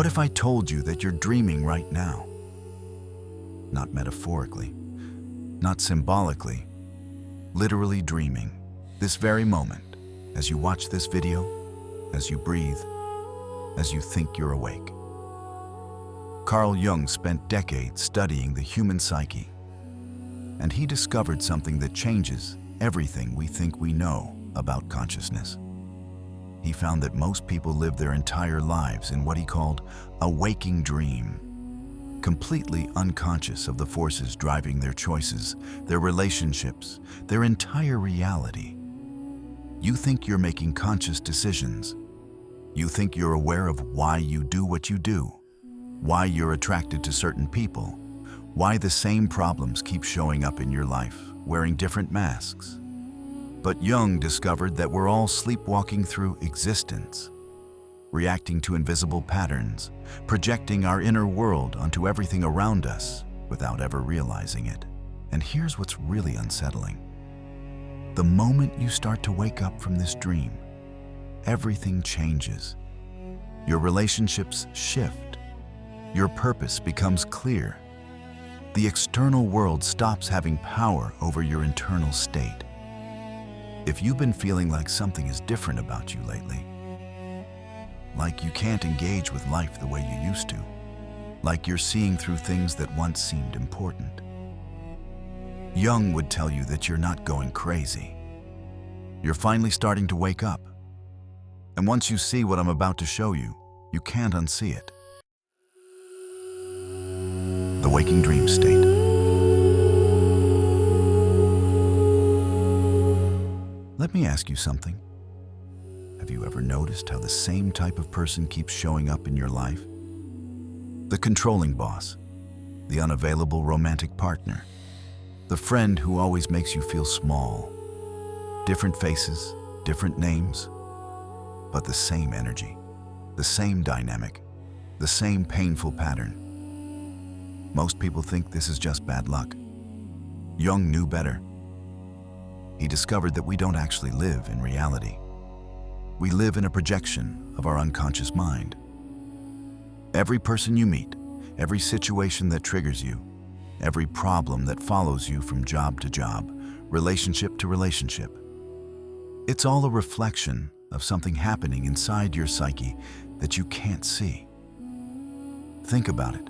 What if I told you that you're dreaming right now? Not metaphorically, not symbolically, literally dreaming, this very moment, as you watch this video, as you breathe, as you think you're awake. Carl Jung spent decades studying the human psyche, and he discovered something that changes everything we think we know about consciousness. He found that most people live their entire lives in what he called a waking dream, completely unconscious of the forces driving their choices, their relationships, their entire reality. You think you're making conscious decisions. You think you're aware of why you do what you do, why you're attracted to certain people, why the same problems keep showing up in your life, wearing different masks. But Jung discovered that we're all sleepwalking through existence, reacting to invisible patterns, projecting our inner world onto everything around us without ever realizing it. And here's what's really unsettling. The moment you start to wake up from this dream, everything changes. Your relationships shift. Your purpose becomes clear. The external world stops having power over your internal state. If you've been feeling like something is different about you lately, like you can't engage with life the way you used to, like you're seeing through things that once seemed important, Jung would tell you that you're not going crazy. You're finally starting to wake up. And once you see what I'm about to show you, you can't unsee it. The waking dream state. Let me ask you something. Have you ever noticed how the same type of person keeps showing up in your life? The controlling boss, the unavailable romantic partner, the friend who always makes you feel small. Different faces, different names, but the same energy, the same dynamic, the same painful pattern. Most people think this is just bad luck. Jung knew better. He discovered that we don't actually live in reality. We live in a projection of our unconscious mind. Every person you meet, every situation that triggers you, every problem that follows you from job to job, relationship to relationship, it's all a reflection of something happening inside your psyche that you can't see. Think about it.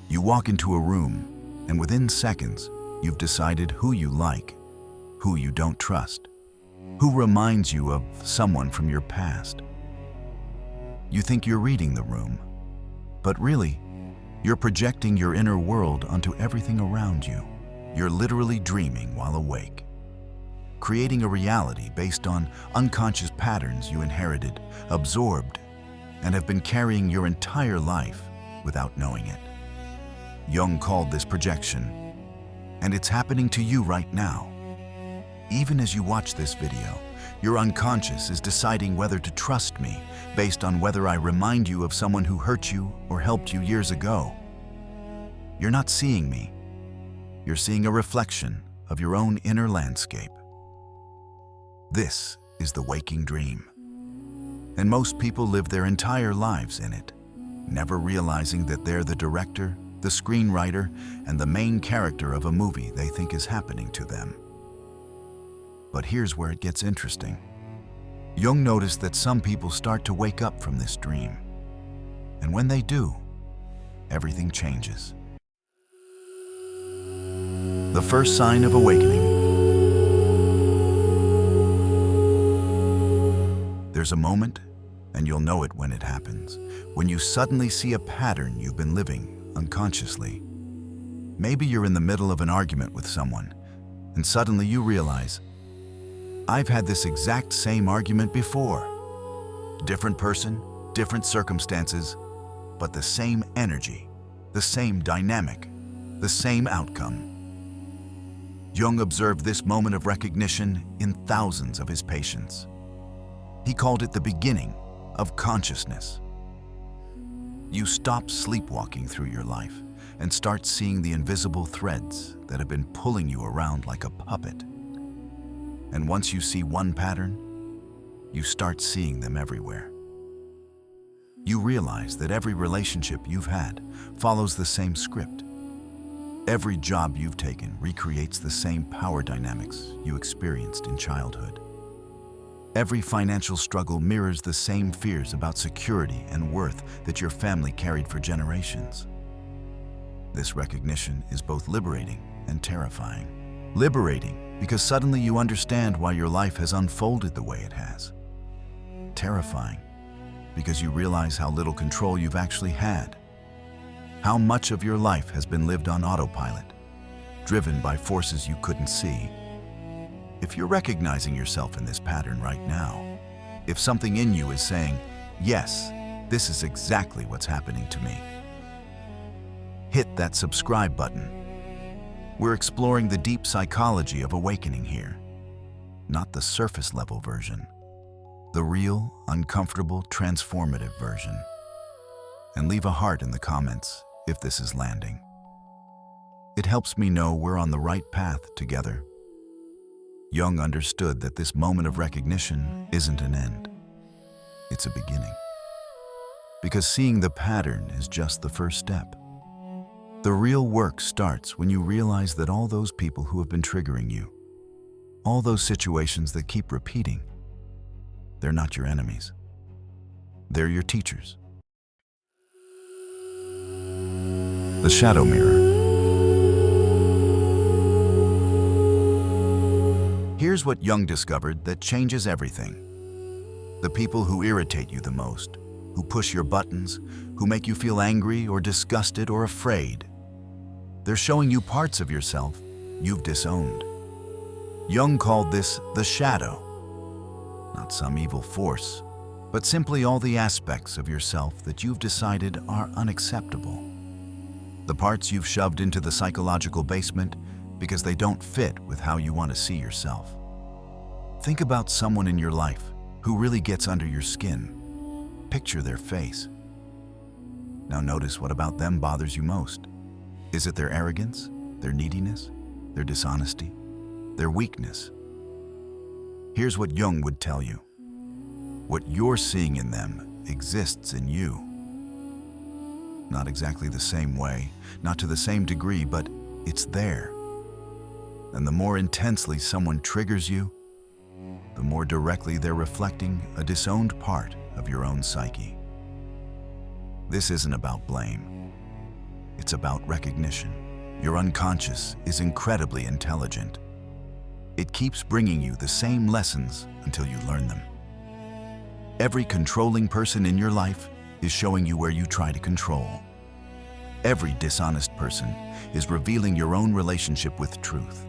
You walk into a room, and within seconds, you've decided who you like, who you don't trust, who reminds you of someone from your past. You think you're reading the room, but really, you're projecting your inner world onto everything around you. You're literally dreaming while awake, creating a reality based on unconscious patterns you inherited, absorbed, and have been carrying your entire life without knowing it. Jung called this projection, and it's happening to you right now. Even as you watch this video, your unconscious is deciding whether to trust me based on whether I remind you of someone who hurt you or helped you years ago. You're not seeing me. You're seeing a reflection of your own inner landscape. This is the waking dream. And most people live their entire lives in it, never realizing that they're the director, the screenwriter, and the main character of a movie they think is happening to them. But here's where it gets interesting. Jung noticed that some people start to wake up from this dream. And when they do, everything changes. The first sign of awakening. There's a moment, and you'll know it when it happens, when you suddenly see a pattern you've been living unconsciously. Maybe you're in the middle of an argument with someone, and suddenly you realize, I've had this exact same argument before. Different person, different circumstances, but the same energy, the same dynamic, the same outcome. Jung observed this moment of recognition in thousands of his patients. He called it the beginning of consciousness. You stop sleepwalking through your life and start seeing the invisible threads that have been pulling you around like a puppet. And once you see one pattern, you start seeing them everywhere. you realize that every relationship you've had follows the same script. Every job you've taken recreates the same power dynamics you experienced in childhood. Every financial struggle mirrors the same fears about security and worth that your family carried for generations. This recognition is both liberating and terrifying. Liberating because suddenly you understand why your life has unfolded the way it has. Terrifying because you realize how little control you've actually had. How much of your life has been lived on autopilot, driven by forces you couldn't see. If you're recognizing yourself in this pattern right now, if something in you is saying, yes, this is exactly what's happening to me, hit that subscribe button. We're exploring the deep psychology of awakening here, not the surface level version, the real, uncomfortable, transformative version. And leave a heart in the comments if this is landing. It helps me know we're on the right path together. Jung understood that this moment of recognition isn't an end. It's a beginning. Because seeing the pattern is just the first step. The real work starts when you realize that all those people who have been triggering you, all those situations that keep repeating, they're not your enemies. They're your teachers. The shadow mirror. Here's what Jung discovered that changes everything. The people who irritate you the most, who push your buttons, who make you feel angry or disgusted or afraid, they're showing you parts of yourself you've disowned. Jung called this the shadow. Not some evil force, but simply all the aspects of yourself that you've decided are unacceptable. The parts you've shoved into the psychological basement because they don't fit with how you want to see yourself. Think about someone in your life who really gets under your skin. Picture their face. Now notice what about them bothers you most. Is it their arrogance, their neediness, their dishonesty, their weakness? Here's what Jung would tell you. What you're seeing in them exists in you. Not exactly the same way, not to the same degree, but it's there. And the more intensely someone triggers you, the more directly they're reflecting a disowned part of your own psyche. This isn't about blame. It's about recognition. Your unconscious is incredibly intelligent. It keeps bringing you the same lessons until you learn them. Every controlling person in your life is showing you where you try to control. Every dishonest person is revealing your own relationship with truth.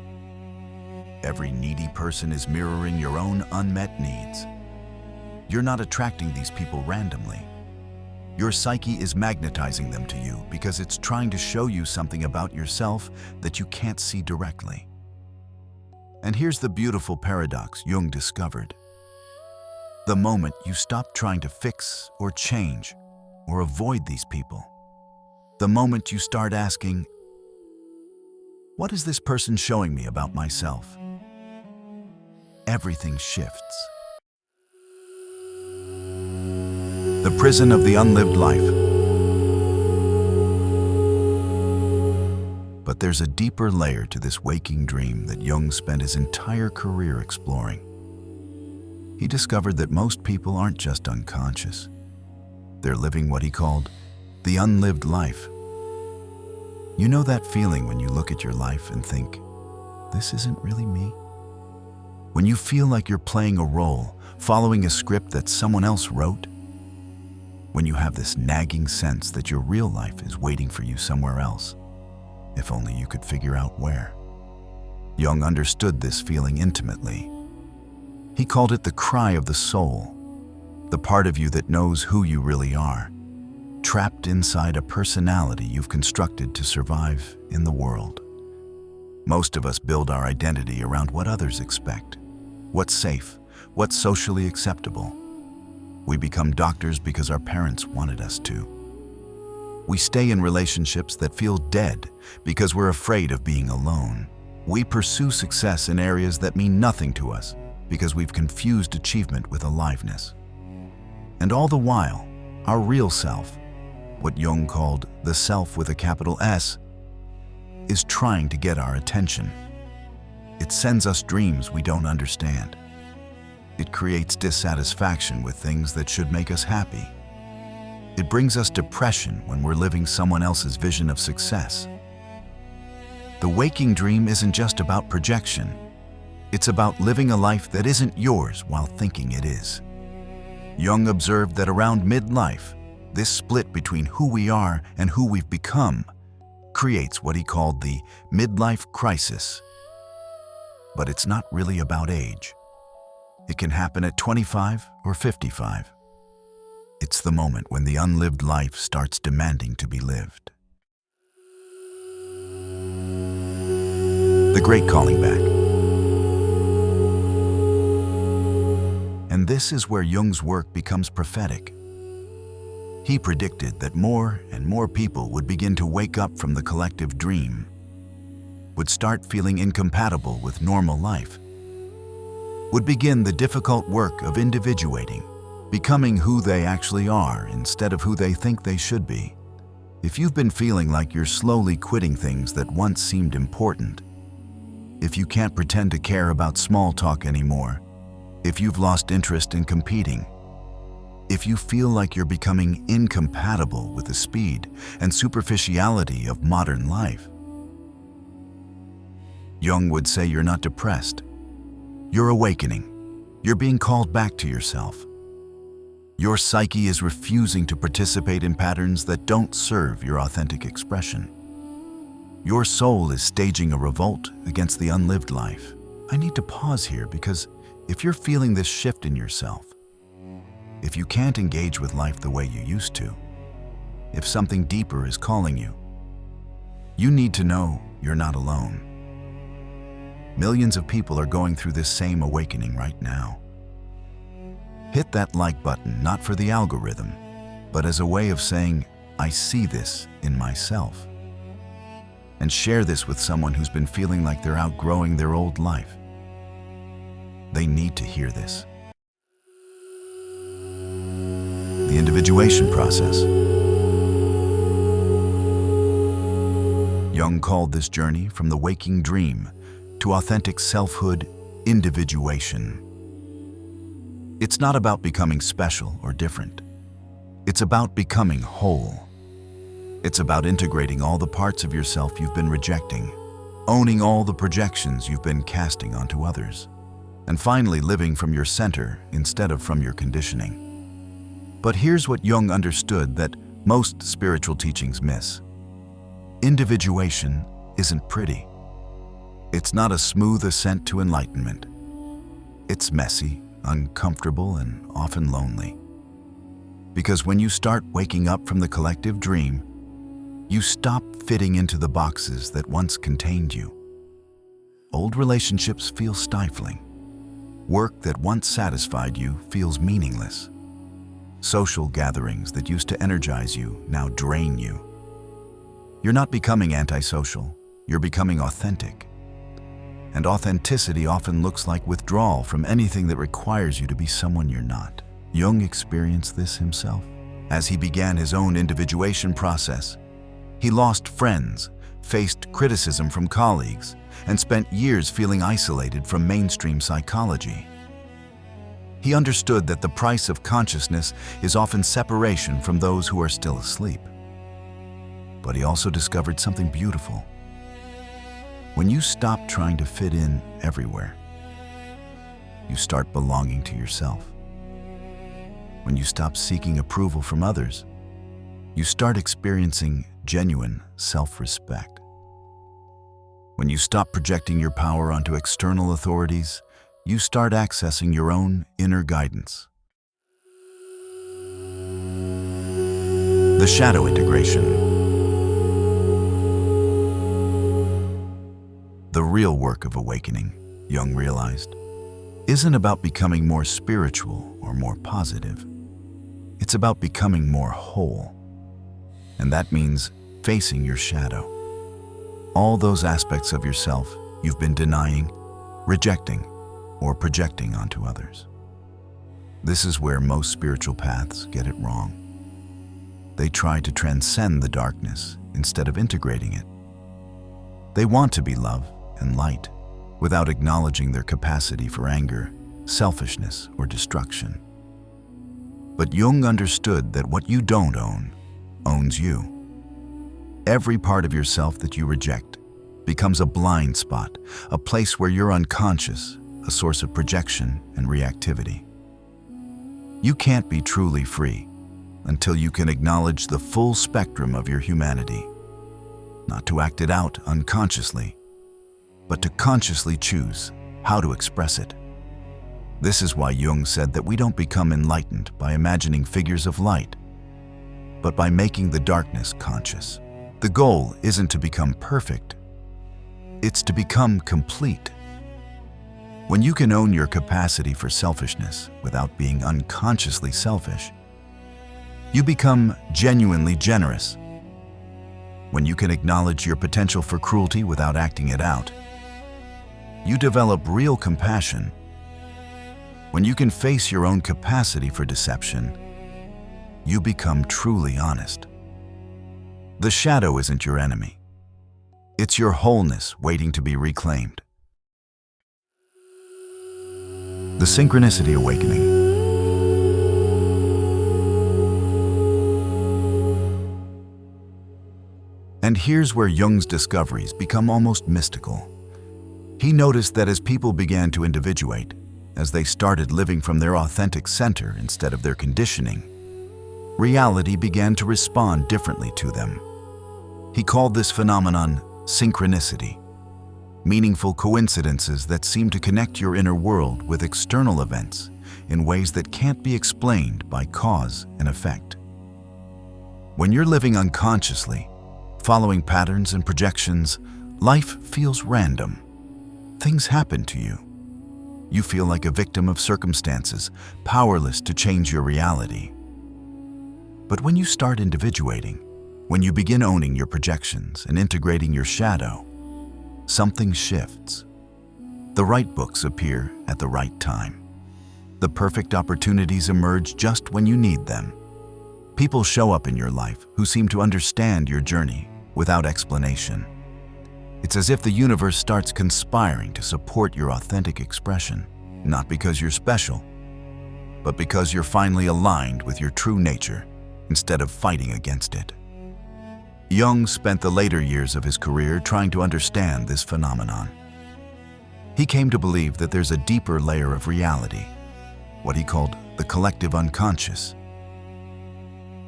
Every needy person is mirroring your own unmet needs. You're not attracting these people randomly. Your psyche is magnetizing them to you because it's trying to show you something about yourself that you can't see directly. And here's the beautiful paradox Jung discovered. The moment you stop trying to fix or change or avoid these people, the moment you start asking, what is this person showing me about myself? Everything shifts. The prison of the unlived life. But there's a deeper layer to this waking dream that Jung spent his entire career exploring. He discovered that most people aren't just unconscious. They're living what he called the unlived life. You know that feeling when you look at your life and think, this isn't really me? When you feel like you're playing a role, following a script that someone else wrote? When you have this nagging sense that your real life is waiting for you somewhere else, if only you could figure out where. Jung understood this feeling intimately. He called it the cry of the soul, the part of you that knows who you really are, trapped inside a personality you've constructed to survive in the world. Most of us build our identity around what others expect, what's safe, what's socially acceptable. We become doctors because our parents wanted us to. We stay in relationships that feel dead because we're afraid of being alone. We pursue success in areas that mean nothing to us because we've confused achievement with aliveness. And all the while, Our real self, what Jung called the self with a capital S, is trying to get our attention. It sends us dreams we don't understand. It creates dissatisfaction with things that should make us happy. It brings us depression when we're living someone else's vision of success. The waking dream isn't just about projection. It's about living a life that isn't yours while thinking it is. Jung observed that around midlife, this split between who we are and who we've become creates what he called the midlife crisis. But it's not really about age. It can happen at 25 or 55. It's the moment when the unlived life starts demanding to be lived. The Great Calling Back. And this is where Jung's work becomes prophetic. He predicted that more and more people would begin to wake up from the collective dream, would start feeling incompatible with normal life, would begin the difficult work of individuating, becoming who they actually are instead of who they think they should be. If you've been feeling like you're slowly quitting things that once seemed important, if you can't pretend to care about small talk anymore, if you've lost interest in competing, if you feel like you're becoming incompatible with the speed and superficiality of modern life, Jung would say you're not depressed. You're awakening. You're being called back to yourself. Your psyche is refusing to participate in patterns that don't serve your authentic expression. Your soul is staging a revolt against the unlived life. I need to pause here because if you're feeling this shift in yourself, if you can't engage with life the way you used to, if something deeper is calling you, you need to know you're not alone. Millions of people are going through this same awakening right now. Hit that like button, not for the algorithm, but as a way of saying, I see this in myself. And share this with someone who's been feeling like they're outgrowing their old life. They need to hear this. The individuation process. Jung called this journey from the waking dream to authentic selfhood individuation. It's not about becoming special or different. It's about becoming whole. It's about integrating all the parts of yourself you've been rejecting, owning all the projections you've been casting onto others, and finally living from your center instead of from your conditioning. But here's what Jung understood that most spiritual teachings miss. Individuation isn't pretty. It's not a smooth ascent to enlightenment. It's messy, uncomfortable, and often lonely. Because when you start waking up from the collective dream, you stop fitting into the boxes that once contained you. Old relationships feel stifling. Work that once satisfied you feels meaningless. Social gatherings that used to energize you now drain you. You're not becoming antisocial, you're becoming authentic. And authenticity often looks like withdrawal from anything that requires you to be someone you're not. Jung experienced this himself. As he began his own individuation process, he lost friends, faced criticism from colleagues, and spent years feeling isolated from mainstream psychology. He understood that the price of consciousness is often separation from those who are still asleep. But he also discovered something beautiful. When you stop trying to fit in everywhere, you start belonging to yourself. When you stop seeking approval from others, you start experiencing genuine self-respect. When you stop projecting your power onto external authorities, you start accessing your own inner guidance. The shadow integration. The real work of awakening, Jung realized, isn't about becoming more spiritual or more positive. It's about becoming more whole. And that means facing your shadow. All those aspects of yourself you've been denying, rejecting, or projecting onto others. This is where most spiritual paths get it wrong. They try to transcend the darkness instead of integrating it. They want to be love and light without acknowledging their capacity for anger, selfishness, or destruction. But Jung understood that what you don't own owns you. Every part of yourself that you reject becomes a blind spot, a place where you're unconscious, a source of projection and reactivity. You can't be truly free until you can acknowledge the full spectrum of your humanity, not to act it out unconsciously, but to consciously choose how to express it. This is why Jung said that we don't become enlightened by imagining figures of light, but by making the darkness conscious. The goal isn't to become perfect, it's to become complete. When you can own your capacity for selfishness without being unconsciously selfish, you become genuinely generous. When you can acknowledge your potential for cruelty without acting it out, you develop real compassion. When you can face your own capacity for deception, you become truly honest. The shadow isn't your enemy. It's your wholeness waiting to be reclaimed. The Synchronicity Awakening. And here's where Jung's discoveries become almost mystical. He noticed that as people began to individuate, as they started living from their authentic center instead of their conditioning, reality began to respond differently to them. He called this phenomenon synchronicity, meaningful coincidences that seem to connect your inner world with external events in ways that can't be explained by cause and effect. When you're living unconsciously, following patterns and projections, life feels random. Things happen to you. You feel like a victim of circumstances, powerless to change your reality. But when you start individuating, when you begin owning your projections and integrating your shadow, something shifts. The right books appear at the right time. The perfect opportunities emerge just when you need them. People show up in your life who seem to understand your journey without explanation. It's as if the universe starts conspiring to support your authentic expression, not because you're special, but because you're finally aligned with your true nature instead of fighting against it. Jung spent the later years of his career trying to understand this phenomenon. He came to believe that there's a deeper layer of reality, what he called the collective unconscious,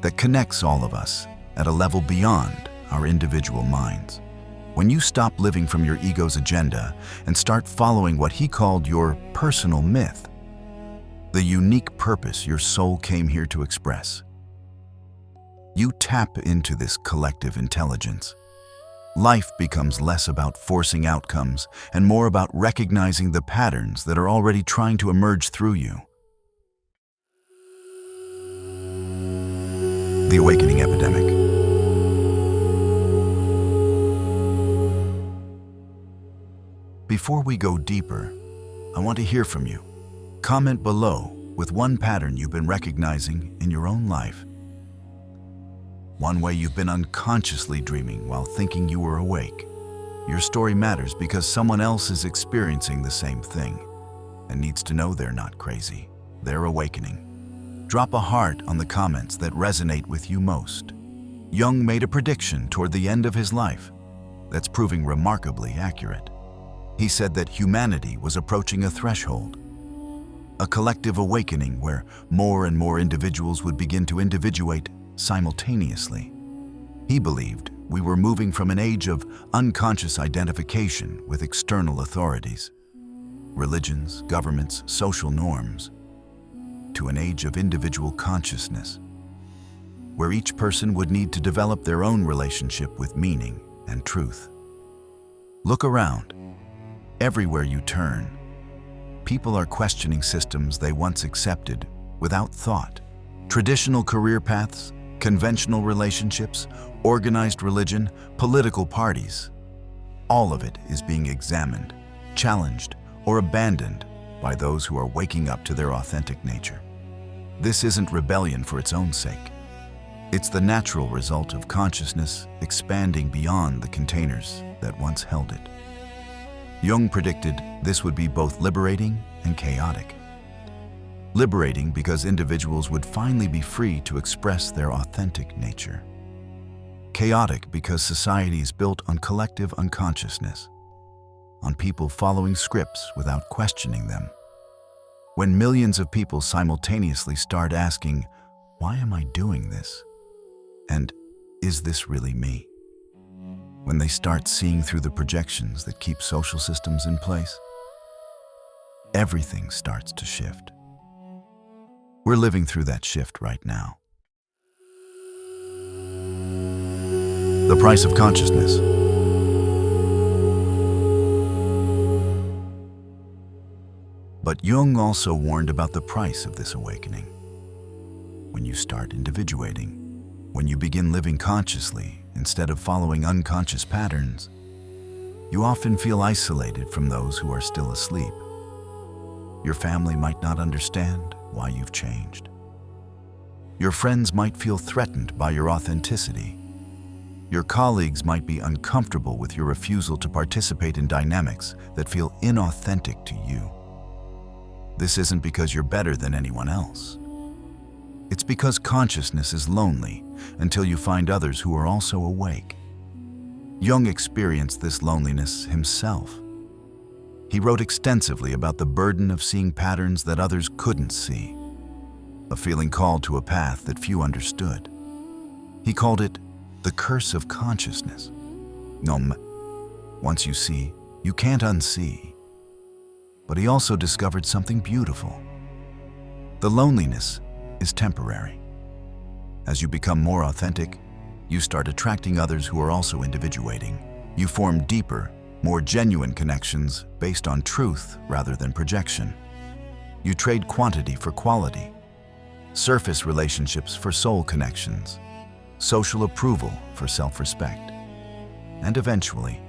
that connects all of us at a level beyond our individual minds. When you stop living from your ego's agenda and start following what he called your personal myth, the unique purpose your soul came here to express, you tap into this collective intelligence. Life becomes less about forcing outcomes and more about recognizing the patterns that are already trying to emerge through you. The Awakening Epidemic. Before we go deeper, I want to hear from you. Comment below with one pattern you've been recognizing in your own life. One way you've been unconsciously dreaming while thinking you were awake. Your story matters because someone else is experiencing the same thing and needs to know they're not crazy. They're awakening. Drop a heart on the comments that resonate with you most. Jung made a prediction toward the end of his life that's proving remarkably accurate. He said that humanity was approaching a threshold, a collective awakening where more and more individuals would begin to individuate simultaneously. He believed we were moving from an age of unconscious identification with external authorities, religions, governments, social norms, to an age of individual consciousness, where each person would need to develop their own relationship with meaning and truth. Look around. Everywhere you turn, people are questioning systems they once accepted without thought. Traditional career paths, conventional relationships, organized religion, political parties. All of it is being examined, challenged, or abandoned by those who are waking up to their authentic nature. This isn't rebellion for its own sake. It's the natural result of consciousness expanding beyond the containers that once held it. Jung predicted this would be both liberating and chaotic. Liberating because individuals would finally be free to express their authentic nature. Chaotic because society is built on collective unconsciousness, on people following scripts without questioning them. When millions of people simultaneously start asking, "Why am I doing this?" and "Is this really me?" When they start seeing through the projections that keep social systems in place, everything starts to shift. We're living through that shift right now. The price of consciousness. But Jung also warned about the price of this awakening. When you start individuating, when you begin living consciously instead of following unconscious patterns, you often feel isolated from those who are still asleep. Your family might not understand why you've changed. Your friends might feel threatened by your authenticity. Your colleagues might be uncomfortable with your refusal to participate in dynamics that feel inauthentic to you. This isn't because you're better than anyone else. It's because consciousness is lonely until you find others who are also awake. Jung experienced this loneliness himself. He wrote extensively about the burden of seeing patterns that others couldn't see, a feeling called to a path that few understood. He called it the curse of consciousness. Once you see, you can't unsee. But he also discovered something beautiful. The loneliness is temporary. As you become more authentic, you start attracting others who are also individuating. You form deeper, more genuine connections based on truth rather than projection. You trade quantity for quality, surface relationships for soul connections, social approval for self-respect. And eventually,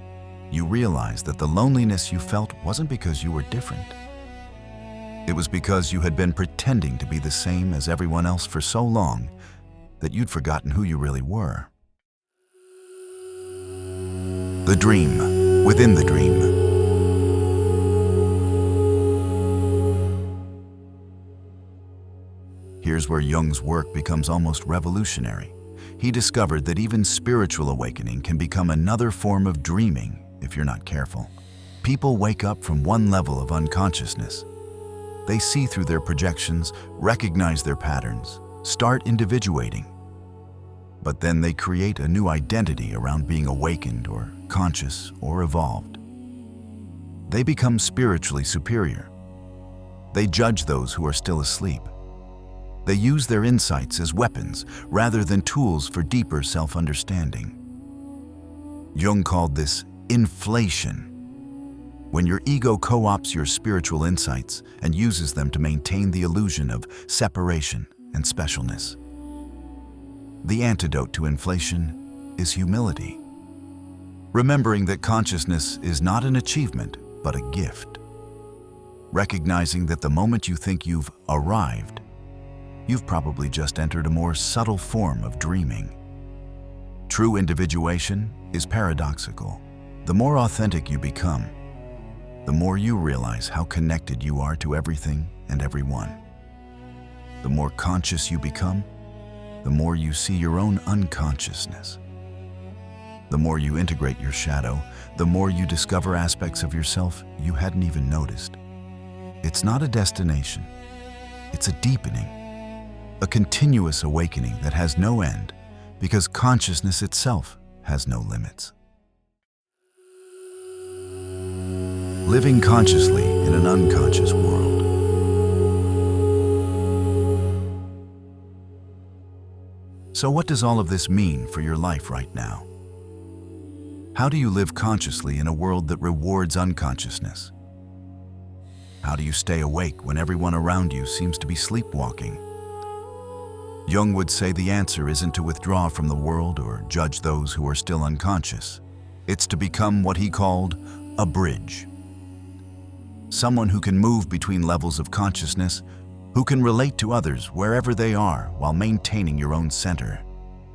you realize that the loneliness you felt wasn't because you were different. It was because you had been pretending to be the same as everyone else for so long that you'd forgotten who you really were. The dream within the dream. Here's where Jung's work becomes almost revolutionary. He discovered that even spiritual awakening can become another form of dreaming if you're not careful. People wake up from one level of unconsciousness. They see through their projections, recognize their patterns, start individuating. But then they create a new identity around being awakened or conscious or evolved. They become spiritually superior. They judge those who are still asleep. They use their insights as weapons rather than tools for deeper self-understanding. Jung called this inflation. When your ego co-opts your spiritual insights and uses them to maintain the illusion of separation and specialness. The antidote to inflation is humility. Remembering that consciousness is not an achievement, but a gift. Recognizing that the moment you think you've arrived, you've probably just entered a more subtle form of dreaming. True individuation is paradoxical. The more authentic you become, the more you realize how connected you are to everything and everyone. The more conscious you become, the more you see your own unconsciousness. The more you integrate your shadow, the more you discover aspects of yourself you hadn't even noticed. It's not a destination, it's a deepening, a continuous awakening that has no end because consciousness itself has no limits. Living consciously in an unconscious world. So what does all of this mean for your life right now? How do you live consciously in a world that rewards unconsciousness? How do you stay awake when everyone around you seems to be sleepwalking? Jung would say the answer isn't to withdraw from the world or judge those who are still unconscious. It's to become what he called a bridge. Someone who can move between levels of consciousness, who can relate to others wherever they are while maintaining your own center.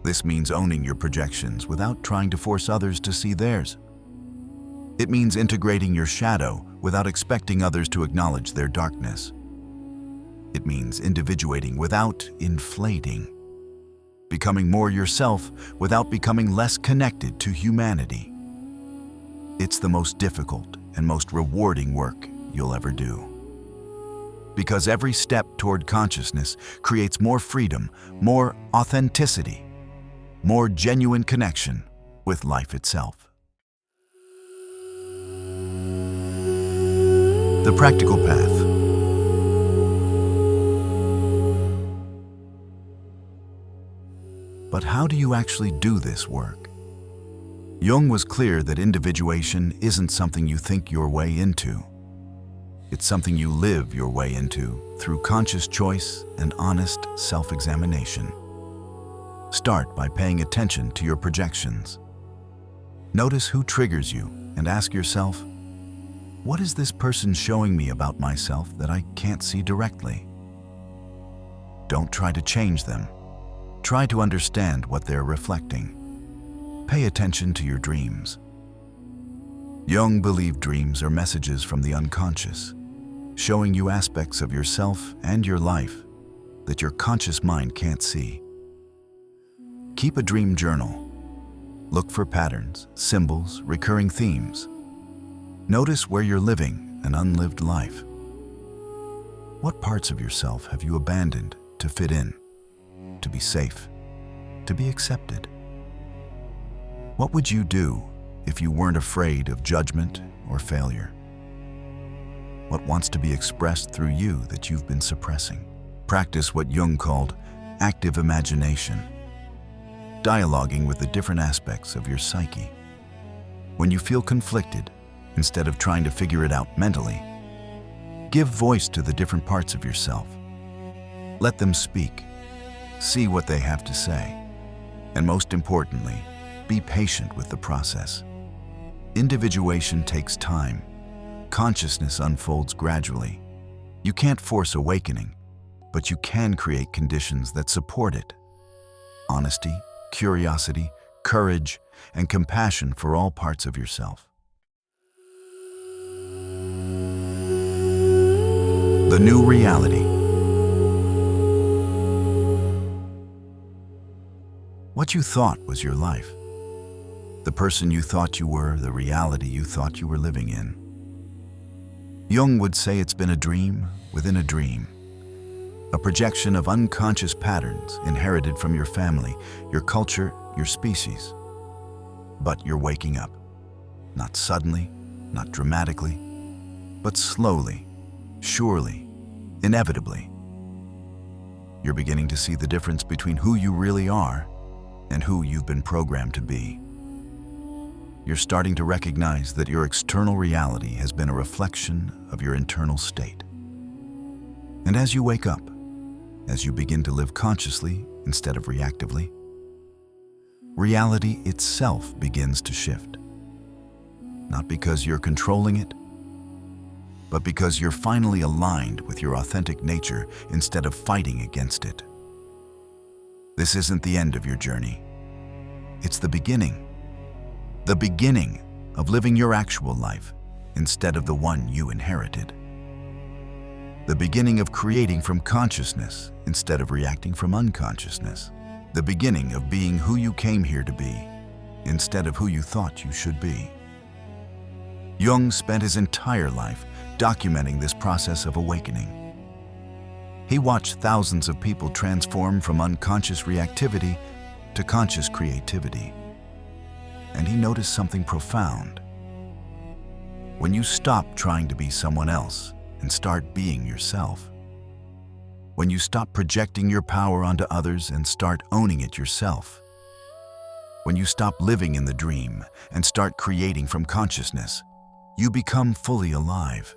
This means owning your projections without trying to force others to see theirs. It means integrating your shadow without expecting others to acknowledge their darkness. It means individuating without inflating, becoming more yourself without becoming less connected to humanity. It's the most difficult and most rewarding work you'll ever do. Because every step toward consciousness creates more freedom, more authenticity, more genuine connection with life itself. The practical path. But how do you actually do this work? Jung was clear that individuation isn't something you think your way into. It's something you live your way into through conscious choice and honest self-examination. Start by paying attention to your projections. Notice who triggers you and ask yourself, what is this person showing me about myself that I can't see directly? Don't try to change them. Try to understand what they're reflecting. Pay attention to your dreams. Jung believed dreams are messages from the unconscious, showing you aspects of yourself and your life that your conscious mind can't see. Keep a dream journal. Look for patterns, symbols, recurring themes. Notice where you're living an unlived life. What parts of yourself have you abandoned to fit in, to be safe, to be accepted? What would you do if you weren't afraid of judgment or failure? What wants to be expressed through you that you've been suppressing? Practice what Jung called active imagination, dialoguing with the different aspects of your psyche. When you feel conflicted, instead of trying to figure it out mentally, give voice to the different parts of yourself. Let them speak. See what they have to say. And most importantly, be patient with the process. Individuation takes time. Consciousness unfolds gradually. You can't force awakening, but you can create conditions that support it. Honesty, curiosity, courage, and compassion for all parts of yourself. The new reality. What you thought was your life. The person you thought you were, the reality you thought you were living in. Jung would say it's been a dream within a dream, a projection of unconscious patterns inherited from your family, your culture, your species. But you're waking up, not suddenly, not dramatically, but slowly, surely, inevitably. You're beginning to see the difference between who you really are and who you've been programmed to be. You're starting to recognize that your external reality has been a reflection of your internal state. And as you wake up, as you begin to live consciously instead of reactively, reality itself begins to shift. Not because you're controlling it, but because you're finally aligned with your authentic nature instead of fighting against it. This isn't the end of your journey. It's the beginning of living your actual life instead of the one you inherited. The beginning of creating from consciousness instead of reacting from unconsciousness. The beginning of being who you came here to be instead of who you thought you should be. Jung spent his entire life documenting this process of awakening. He watched thousands of people transform from unconscious reactivity to conscious creativity. And he noticed something profound. When you stop trying to be someone else and start being yourself, when you stop projecting your power onto others and start owning it yourself, when you stop living in the dream and start creating from consciousness, you become fully alive.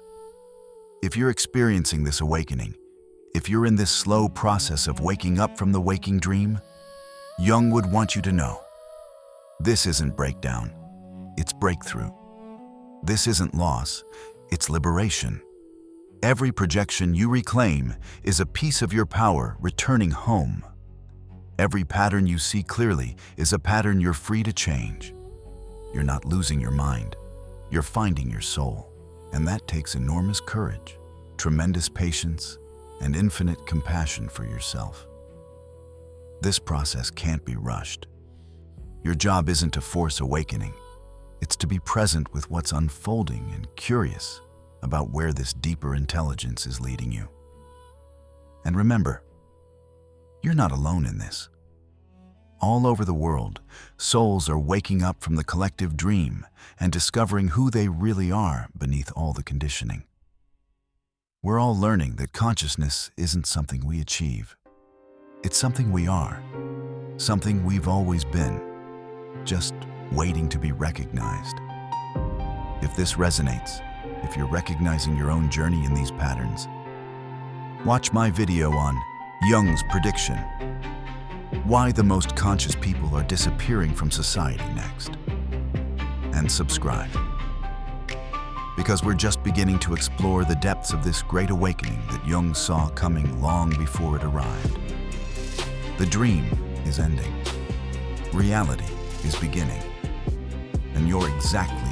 If you're experiencing this awakening, if you're in this slow process of waking up from the waking dream, Jung would want you to know, this isn't breakdown, it's breakthrough. This isn't loss, it's liberation. Every projection you reclaim is a piece of your power returning home. Every pattern you see clearly is a pattern you're free to change. You're not losing your mind. You're finding your soul. And that takes enormous courage, tremendous patience, and infinite compassion for yourself. This process can't be rushed. Your job isn't to force awakening. It's to be present with what's unfolding and curious about where this deeper intelligence is leading you. And remember, you're not alone in this. All over the world, souls are waking up from the collective dream and discovering who they really are beneath all the conditioning. We're all learning that consciousness isn't something we achieve. It's something we are, something we've always been, just waiting to be recognized. If this resonates, if you're recognizing your own journey in these patterns, watch my video on Jung's prediction: why the most conscious people are disappearing from society next. And subscribe, because we're just beginning to explore the depths of this great awakening that Jung saw coming long before it arrived. The dream is ending. Reality is beginning. And you're exactly